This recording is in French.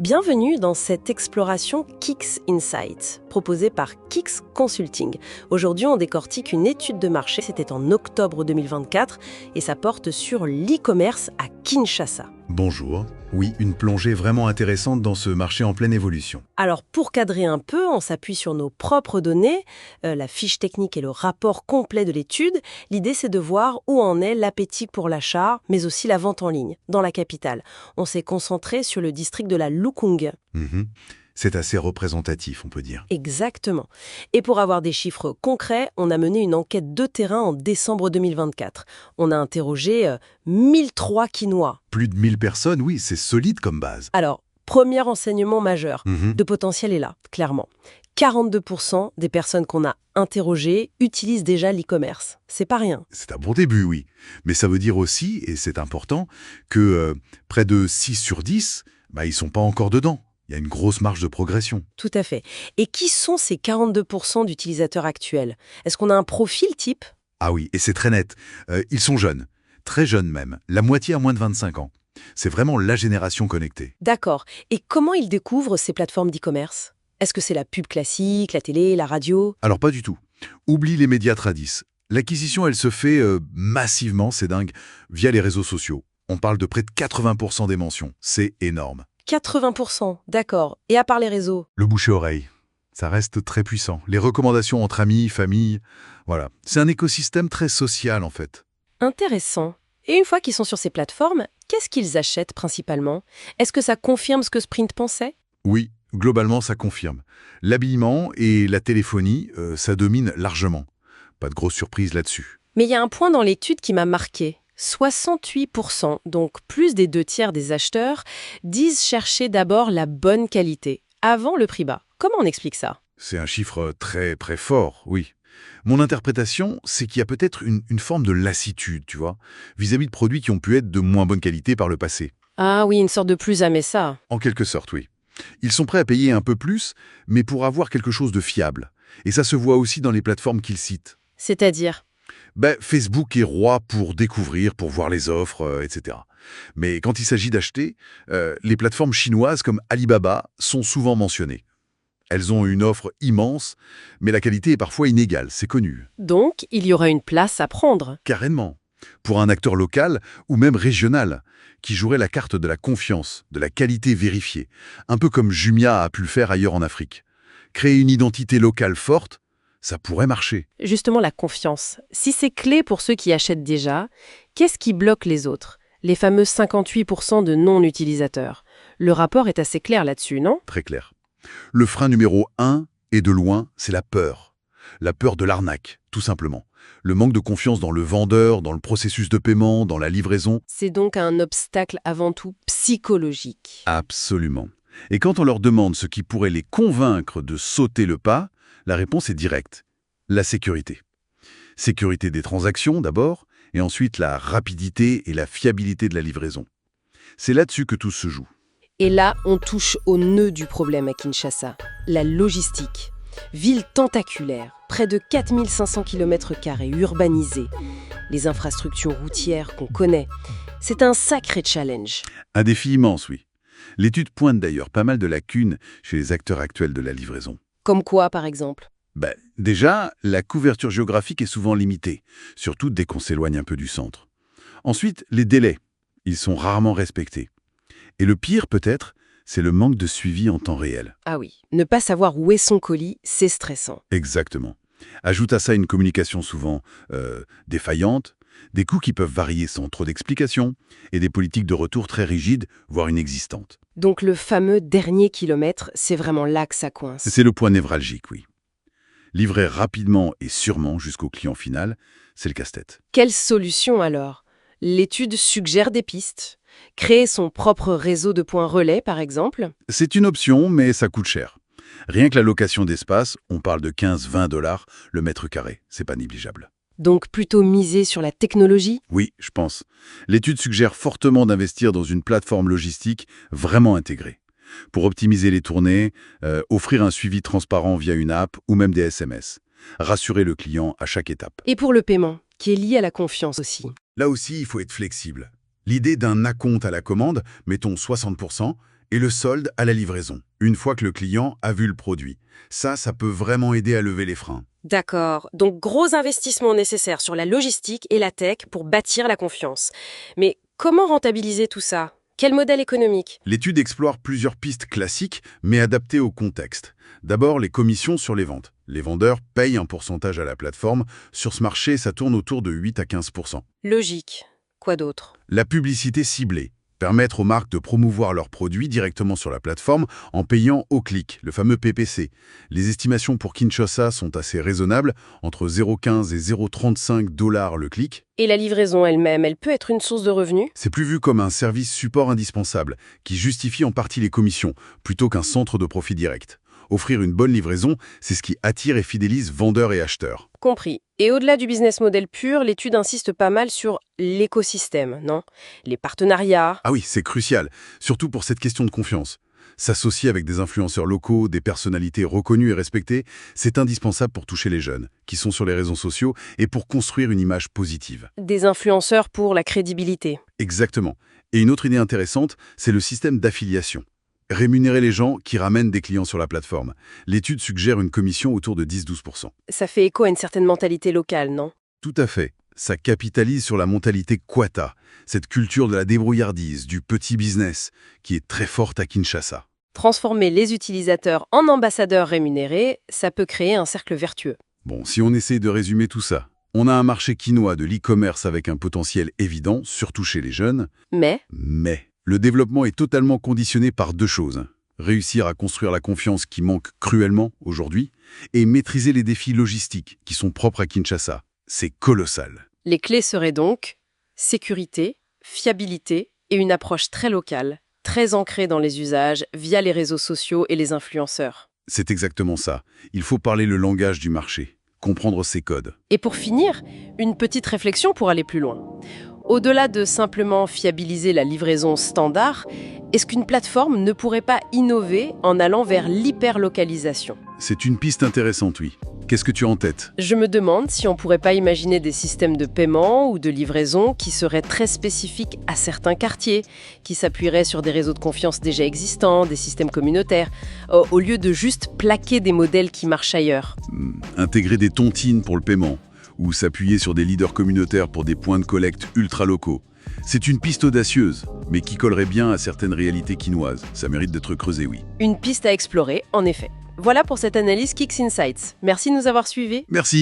Bienvenue dans cette exploration Kix Insights, proposée par Kix Consulting. Aujourd'hui, on décortique une étude de marché, c'était en octobre 2024, et ça porte sur l'e-commerce à Kinshasa. Bonjour. Oui, une plongée vraiment intéressante dans ce marché en pleine évolution. Alors, pour cadrer un peu, on s'appuie sur nos propres données, la fiche technique et le rapport complet de l'étude. L'idée, c'est de voir où en est l'appétit pour l'achat, mais aussi la vente en ligne, dans la capitale. On s'est concentré sur le district de la Lukunge. C'est assez représentatif, on peut dire. Exactement. Et pour avoir des chiffres concrets, on a mené une enquête de terrain en décembre 2024. On a interrogé 1003 Quinois. Plus de 1000 personnes, oui, c'est solide comme base. Alors, premier enseignement majeur, le potentiel est là, clairement. 42% des personnes qu'on a interrogées utilisent déjà l'e-commerce. C'est pas rien. C'est un bon début, oui. Mais ça veut dire aussi, et c'est important, que près de 6 sur 10, ils sont pas encore dedans. Il y a une grosse marge de progression. Tout à fait. Et qui sont ces 42% d'utilisateurs actuels? Est-ce qu'on a un profil type? Ah oui, et c'est très net. Ils sont jeunes, très jeunes même. La moitié a moins de 25 ans. C'est vraiment la génération connectée. D'accord. Et comment ils découvrent ces plateformes d'e-commerce? Est-ce que c'est la pub classique, la télé, la radio? Alors pas du tout. Oublie les médias tradis. L'acquisition, elle se fait massivement, c'est dingue, via les réseaux sociaux. On parle de près de 80% des mentions. C'est énorme. 80%, d'accord. Et à part les réseaux? Le bouche-oreille, ça reste très puissant. Les recommandations entre amis, famille, voilà. C'est un écosystème très social en fait. Intéressant. Et une fois qu'ils sont sur ces plateformes, qu'est-ce qu'ils achètent principalement? Est-ce que ça confirme ce que Sprint pensait? Oui, globalement ça confirme. L'habillement et la téléphonie, ça domine largement. Pas de grosse surprise là-dessus. Mais il y a un point dans l'étude qui m'a marqué. 68%, donc plus des 2 tiers des acheteurs, disent chercher d'abord la bonne qualité, avant le prix bas. Comment on explique ça? C'est un chiffre très très fort, oui. Mon interprétation, c'est qu'il y a peut-être une forme de lassitude, tu vois, vis-à-vis de produits qui ont pu être de moins bonne qualité par le passé. Ah oui, une sorte de plus à mais ça. En quelque sorte, oui. Ils sont prêts à payer un peu plus, mais pour avoir quelque chose de fiable. Et ça se voit aussi dans les plateformes qu'ils citent. C'est-à-dire? Facebook est roi pour découvrir, pour voir les offres, etc. Mais quand il s'agit d'acheter, les plateformes chinoises comme Alibaba sont souvent mentionnées. Elles ont une offre immense, mais la qualité est parfois inégale, c'est connu. Donc, il y aura une place à prendre. Carrément. Pour un acteur local ou même régional, qui jouerait la carte de la confiance, de la qualité vérifiée, un peu comme Jumia a pu le faire ailleurs en Afrique. Créer une identité locale forte, ça pourrait marcher. Justement, la confiance. Si c'est clé pour ceux qui achètent déjà, qu'est-ce qui bloque les autres? Les fameux 58% de non-utilisateurs. Le rapport est assez clair là-dessus, non? Très clair. Le frein numéro 1, et de loin, c'est la peur. La peur de l'arnaque, tout simplement. Le manque de confiance dans le vendeur, dans le processus de paiement, dans la livraison. C'est donc un obstacle avant tout psychologique. Absolument. Et quand on leur demande ce qui pourrait les convaincre de sauter le pas, la réponse est directe. La sécurité. Sécurité des transactions d'abord, et ensuite la rapidité et la fiabilité de la livraison. C'est là-dessus que tout se joue. Et là, on touche au nœud du problème à Kinshasa, la logistique. Ville tentaculaire, près de 4500 km² urbanisée. Les infrastructures routières qu'on connaît. C'est un sacré challenge. Un défi immense, oui. L'étude pointe d'ailleurs pas mal de lacunes chez les acteurs actuels de la livraison. Comme quoi, par exemple? Déjà, la couverture géographique est souvent limitée, surtout dès qu'on s'éloigne un peu du centre. Ensuite, les délais. Ils sont rarement respectés. Et le pire, peut-être, c'est le manque de suivi en temps réel. Ah oui, ne pas savoir où est son colis, c'est stressant. Exactement. Ajoute à ça une communication souvent défaillante, des coûts qui peuvent varier sans trop d'explications, et des politiques de retour très rigides, voire inexistantes. Donc le fameux dernier kilomètre, c'est vraiment là que ça coince. C'est le point névralgique, oui. Livrer rapidement et sûrement jusqu'au client final, c'est le casse-tête. Quelle solution alors? L'étude suggère des pistes. Créer son propre réseau de points relais, par exemple. C'est une option, mais ça coûte cher. Rien que la location d'espace, on parle de 15-20 $ le mètre carré. C'est pas négligeable. Donc plutôt miser sur la technologie? Oui, je pense. L'étude suggère fortement d'investir dans une plateforme logistique vraiment intégrée. Pour optimiser les tournées, offrir un suivi transparent via une app ou même des SMS. Rassurer le client à chaque étape. Et pour le paiement, qui est lié à la confiance aussi. Là aussi, il faut être flexible. L'idée d'un acompte à la commande, mettons 60%, Et le solde à la livraison, une fois que le client a vu le produit. Ça peut vraiment aider à lever les freins. D'accord, donc gros investissement nécessaire sur la logistique et la tech pour bâtir la confiance. Mais comment rentabiliser tout ça? Quel modèle économique? L'étude explore plusieurs pistes classiques, mais adaptées au contexte. D'abord, les commissions sur les ventes. Les vendeurs payent un pourcentage à la plateforme. Sur ce marché, ça tourne autour de 8 à 15%. Logique. Quoi d'autre? La publicité ciblée. Permettre aux marques de promouvoir leurs produits directement sur la plateforme en payant au clic, le fameux PPC. Les estimations pour Kinshasa sont assez raisonnables, entre 0,15 et 0,35 $ le clic. Et la livraison elle-même, elle peut être une source de revenus? C'est plus vu comme un service support indispensable, qui justifie en partie les commissions, plutôt qu'un centre de profit direct. Offrir une bonne livraison, c'est ce qui attire et fidélise vendeurs et acheteurs. Compris. Et au-delà du business model pur, l'étude insiste pas mal sur l'écosystème, non? Les partenariats. Ah oui, c'est crucial, surtout pour cette question de confiance. S'associer avec des influenceurs locaux, des personnalités reconnues et respectées, c'est indispensable pour toucher les jeunes, qui sont sur les réseaux sociaux, et pour construire une image positive. Des influenceurs pour la crédibilité. Exactement. Et une autre idée intéressante, c'est le système d'affiliation. Rémunérer les gens qui ramènent des clients sur la plateforme. L'étude suggère une commission autour de 10-12%. Ça fait écho à une certaine mentalité locale, non? Tout à fait. Ça capitalise sur la mentalité Kwata, cette culture de la débrouillardise, du petit business, qui est très forte à Kinshasa. Transformer les utilisateurs en ambassadeurs rémunérés, ça peut créer un cercle vertueux. Bon, si on essaie de résumer tout ça, on a un marché quinois de l'e-commerce avec un potentiel évident, surtout chez les jeunes. Mais Le développement est totalement conditionné par deux choses. Réussir à construire la confiance qui manque cruellement aujourd'hui et maîtriser les défis logistiques qui sont propres à Kinshasa. C'est colossal. les clés seraient donc sécurité, fiabilité et une approche très locale, très ancrée dans les usages via les réseaux sociaux et les influenceurs. C'est exactement ça. Il faut parler le langage du marché, comprendre ses codes. Et pour finir, une petite réflexion pour aller plus loin. Au-delà de simplement fiabiliser la livraison standard, est-ce qu'une plateforme ne pourrait pas innover en allant vers l'hyperlocalisation? C'est une piste intéressante, oui. Qu'est-ce que tu as en tête? Je me demande si on pourrait pas imaginer des systèmes de paiement ou de livraison qui seraient très spécifiques à certains quartiers, qui s'appuieraient sur des réseaux de confiance déjà existants, des systèmes communautaires, au lieu de juste plaquer des modèles qui marchent ailleurs. Intégrer des tontines pour le paiement, ou s'appuyer sur des leaders communautaires pour des points de collecte ultra-locaux. C'est une piste audacieuse, mais qui collerait bien à certaines réalités quinoises. Ça mérite d'être creusé, oui. Une piste à explorer, en effet. Voilà pour cette analyse Kicks Insights. Merci de nous avoir suivis. Merci.